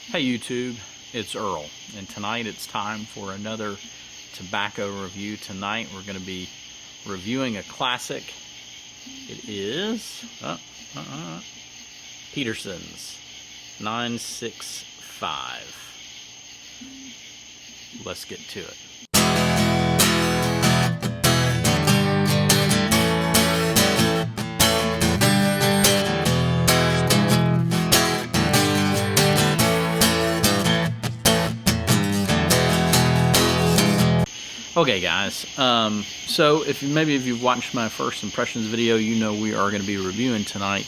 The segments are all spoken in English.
Hey YouTube, it's Earl, and tonight it's time for another tobacco review. Tonight we're going to be reviewing a classic. It is Peterson's 965. Let's get to it. Okay guys, so if you've watched my first impressions video, you know we are going to be reviewing tonight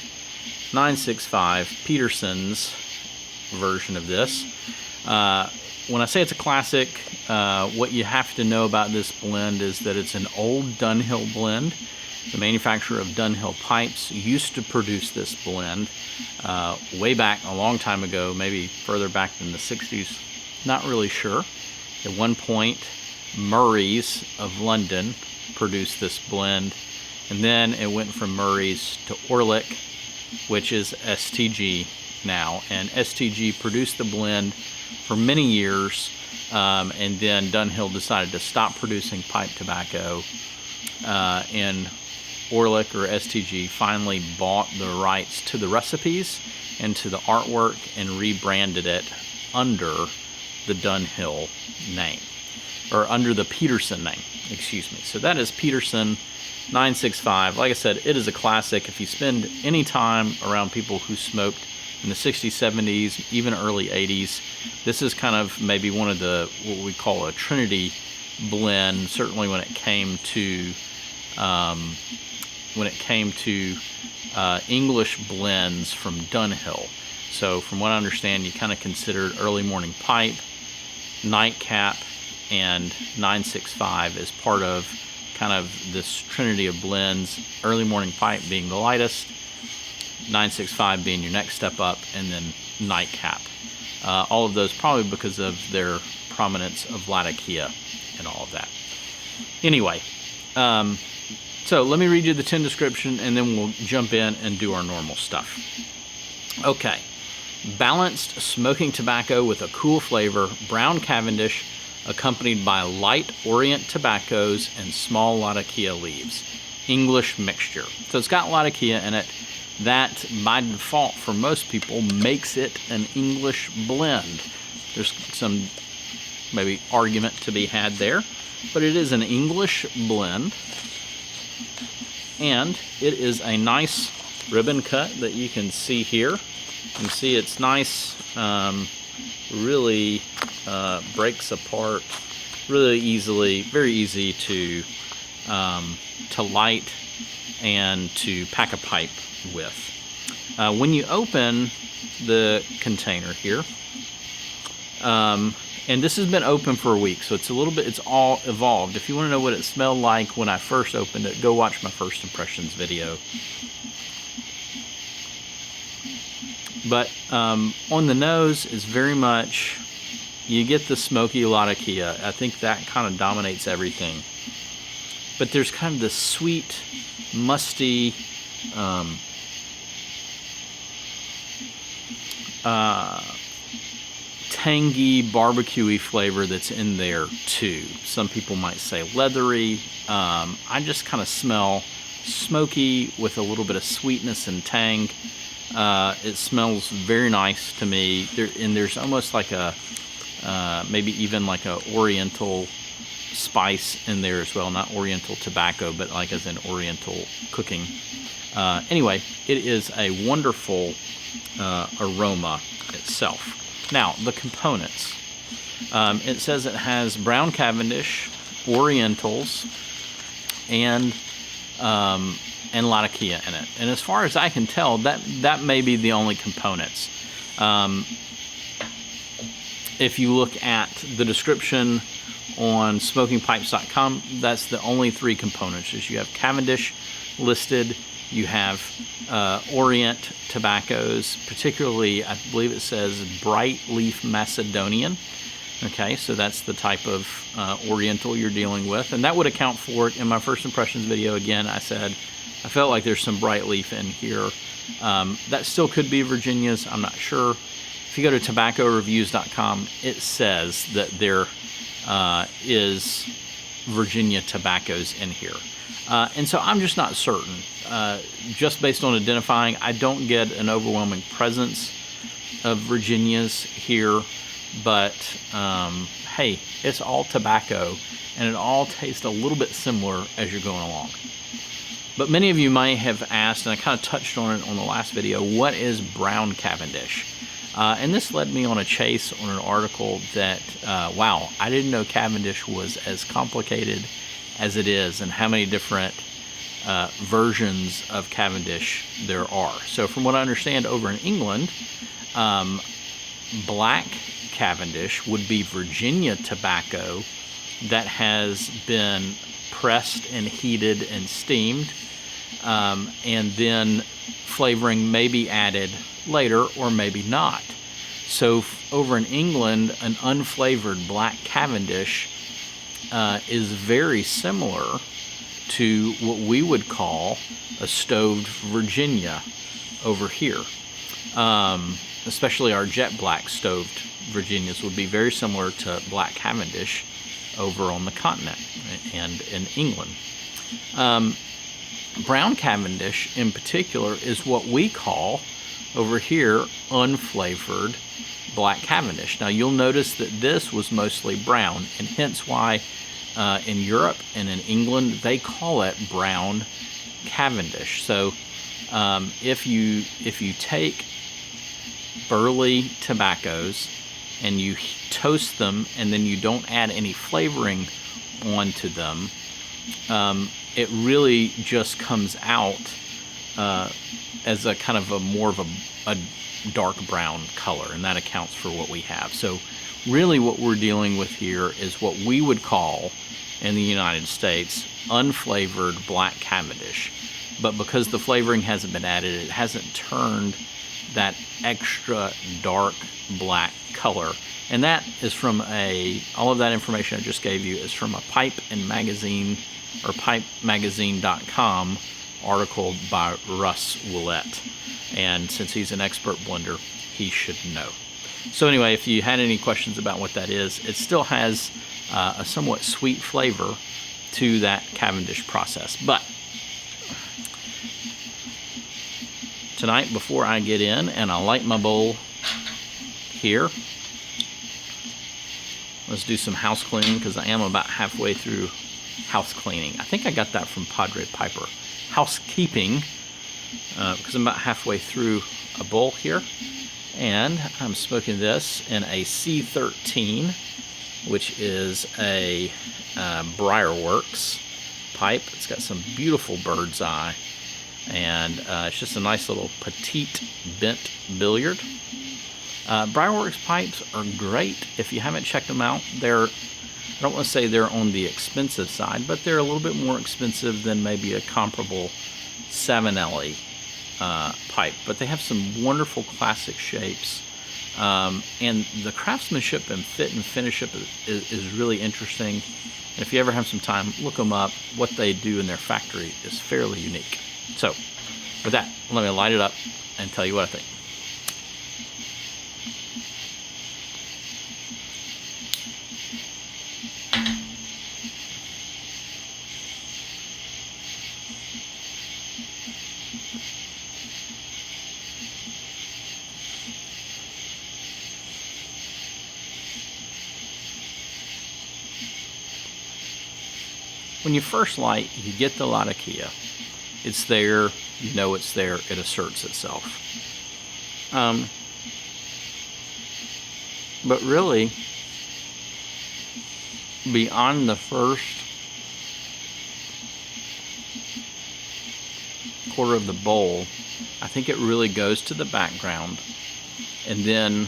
965, Peterson's version of this. When I say it's a classic, what you have to know about this blend is that it's an old Dunhill blend. The manufacturer of Dunhill Pipes used to produce this blend way back a long time ago, maybe further back than the 60s, not really sure. At one point, Murray's of London produced this blend, and then it went from Murray's to Orlick, which is STG now, and STG produced the blend for many years, and then Dunhill decided to stop producing pipe tobacco, and Orlick or STG finally bought the rights to the recipes and to the artwork and rebranded it under the Dunhill name, or under the Peterson name, excuse me. So that is Peterson 965. Like I said, it is a classic. If you spend any time around people who smoked in the 60s, 70s, even early 80s, this is kind of maybe one of the, what we call a Trinity blend, certainly when it came to English blends from Dunhill. So from what I understand, you kind of considered Early Morning Pipe, Nightcap, and 965 as part of kind of this trinity of blends, Early Morning Pipe being the lightest, 965 being your next step up, and then Nightcap. All of those probably because of their prominence of Latakia and all of that. Anyway, so let me read you the tin description and then we'll jump in and do our normal stuff. Okay, balanced smoking tobacco with a cool flavor, brown Cavendish, accompanied by light Orient tobaccos and small Latakia leaves. English mixture. So it's got Latakia in it. That, by default, for most people, makes it an English blend. There's some maybe argument to be had there, but it is an English blend. And it is a nice ribbon cut that you can see here. You can see it's nice, really breaks apart really easily, very easy to light and to pack a pipe with. When you open the container here, and this has been open for a week, so it's all evolved. If you want to know what it smelled like when I first opened it, go watch my first impressions video. But on the nose is very much, you get the smoky Latakia. I think that kind of dominates everything. But there's kind of this sweet, musty, tangy, barbecuey flavor that's in there too. Some people might say leathery. I just kind of smell smoky with a little bit of sweetness and tang. It smells very nice to me. There's almost like a maybe even like a Oriental spice in there as well. Not Oriental tobacco, but like as in Oriental cooking. Anyway, it is a wonderful aroma itself. Now, the components. It says it has brown Cavendish, Orientals, and Latakia in it. And as far as I can tell, that may be the only components. If you look at the description on smokingpipes.com, that's the only three components. Is you have Cavendish listed, you have Orient tobaccos, particularly I believe it says bright leaf Macedonian. Okay, so that's the type of Oriental you're dealing with, and that would account for it. In my first impressions video, again, I said I felt like there's some bright leaf in here. That still could be Virginia's, I'm not sure. if you go to tobaccoreviews.com, it says that there is Virginia tobaccos in here. And so I'm just not certain. Just based on identifying, I don't get an overwhelming presence of Virginias here, but hey, it's all tobacco, and it all tastes a little bit similar as you're going along. But many of you may have asked, and I kind of touched on it on the last video, what is brown Cavendish? And this led me on a chase on an article that, wow, I didn't know Cavendish was as complicated as it is, and how many different versions of Cavendish there are. So from what I understand, over in England, black Cavendish would be Virginia tobacco that has been pressed and heated and steamed, and then flavoring may be added later or maybe not. So over in England, an unflavored black Cavendish is very similar to what we would call a stoved Virginia over here. Especially our jet black stoved Virginias would be very similar to black Cavendish over on the continent and in England. Brown Cavendish in particular is what we call over here unflavored black Cavendish. Now you'll notice that this was mostly brown, and hence why in Europe and in England they call it brown Cavendish. So if you take burley tobaccos and you toast them and then you don't add any flavoring onto them, it really just comes out as a kind of a more of a dark brown color, and that accounts for what we have. So really what we're dealing with here is what we would call in the United States unflavored black Cavendish. But because the flavoring hasn't been added, it hasn't turned that extra dark black color. And that is from all of that information I just gave you is from a Pipe and Magazine, or pipemagazine.com article by Russ Willett. And since he's an expert blender, he should know. So anyway, if you had any questions about what that is, it still has a somewhat sweet flavor to that Cavendish process. But tonight, before I get in and I light my bowl here, let's do some house cleaning, because I am about halfway through house cleaning. I think I got that from Padre Piper. Housekeeping, because I'm about halfway through a bowl here. And I'm smoking this in a C13, which is a Briarworks pipe. It's got some beautiful bird's eye, and it's just a nice little petite bent billiard. Briarworks pipes are great. If you haven't checked them out, I don't want to say they're on the expensive side, but they're a little bit more expensive than maybe a comparable Savinelli pipe. But they have some wonderful classic shapes, and the craftsmanship and fit and finish is really interesting. And if you ever have some time, look them up. What they do in their factory is fairly unique. So with that, let me light it up and tell you what I think. When you first light, you get the Latakia. It's there, you know it's there, it asserts itself. But really, beyond the first quarter of the bowl, I think it really goes to the background, and then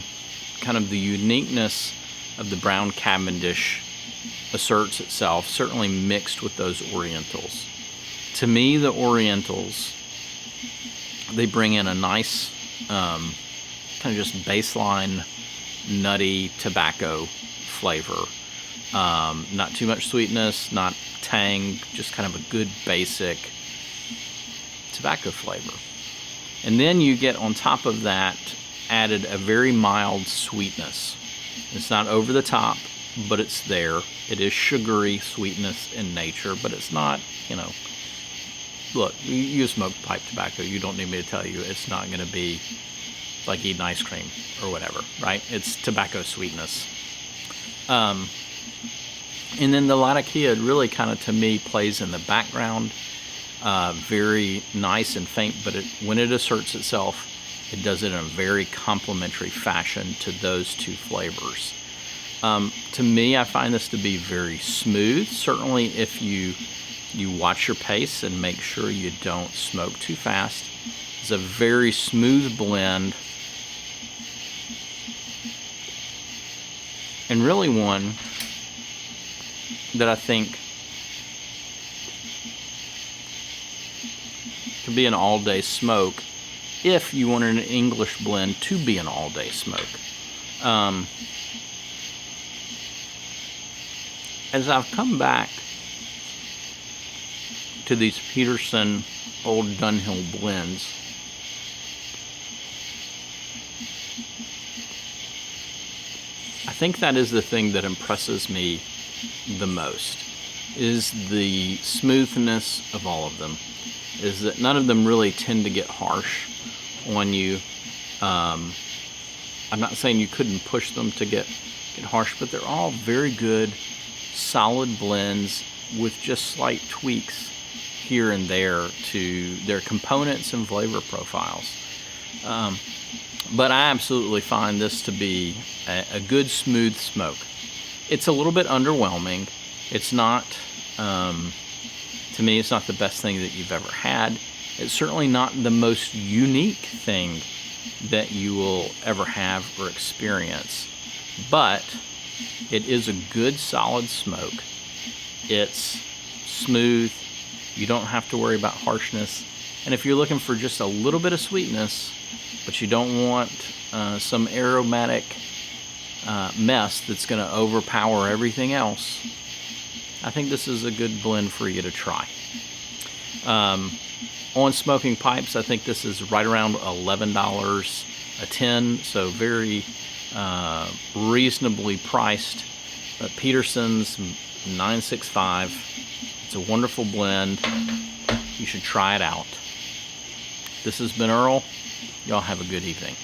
kind of the uniqueness of the brown Cavendish asserts itself, certainly mixed with those Orientals. To me, the Orientals, they bring in a nice kind of just baseline nutty tobacco flavor. Not too much sweetness, not tang, just kind of a good basic tobacco flavor. And then you get on top of that added a very mild sweetness. It's not over the top, but it's there. It is sugary sweetness in nature, but it's not, you know, look, you smoke pipe tobacco, you don't need me to tell you it's not going to be like eating ice cream or whatever, right? It's tobacco sweetness. And then the Latakia really kind of, to me, plays in the background. Very nice and faint, but when it asserts itself, it does it in a very complementary fashion to those two flavors. To me, I find this to be very smooth. Certainly if you watch your pace and make sure you don't smoke too fast. It's a very smooth blend, and really one that I think could be an all-day smoke if you wanted an English blend to be an all-day smoke. As I've come back to these Peterson Old Dunhill blends, I think that is the thing that impresses me the most, is the smoothness of all of them, is that none of them really tend to get harsh on you. I'm not saying you couldn't push them to get harsh, but they're all very good, solid blends with just slight tweaks here and there to their components and flavor profiles. But I absolutely find this to be a good, smooth smoke. It's a little bit underwhelming. It's not, to me, it's not the best thing that you've ever had. It's certainly not the most unique thing that you will ever have or experience. But it is a good, solid smoke. It's smooth. You don't have to worry about harshness. And if you're looking for just a little bit of sweetness, but you don't want some aromatic mess that's going to overpower everything else, I think this is a good blend for you to try. On Smoking Pipes, I think this is right around $11 a tin, so very reasonably priced. But Peterson's 965. It's a wonderful blend. You should try it out. This has been Earl. Y'all have a good evening.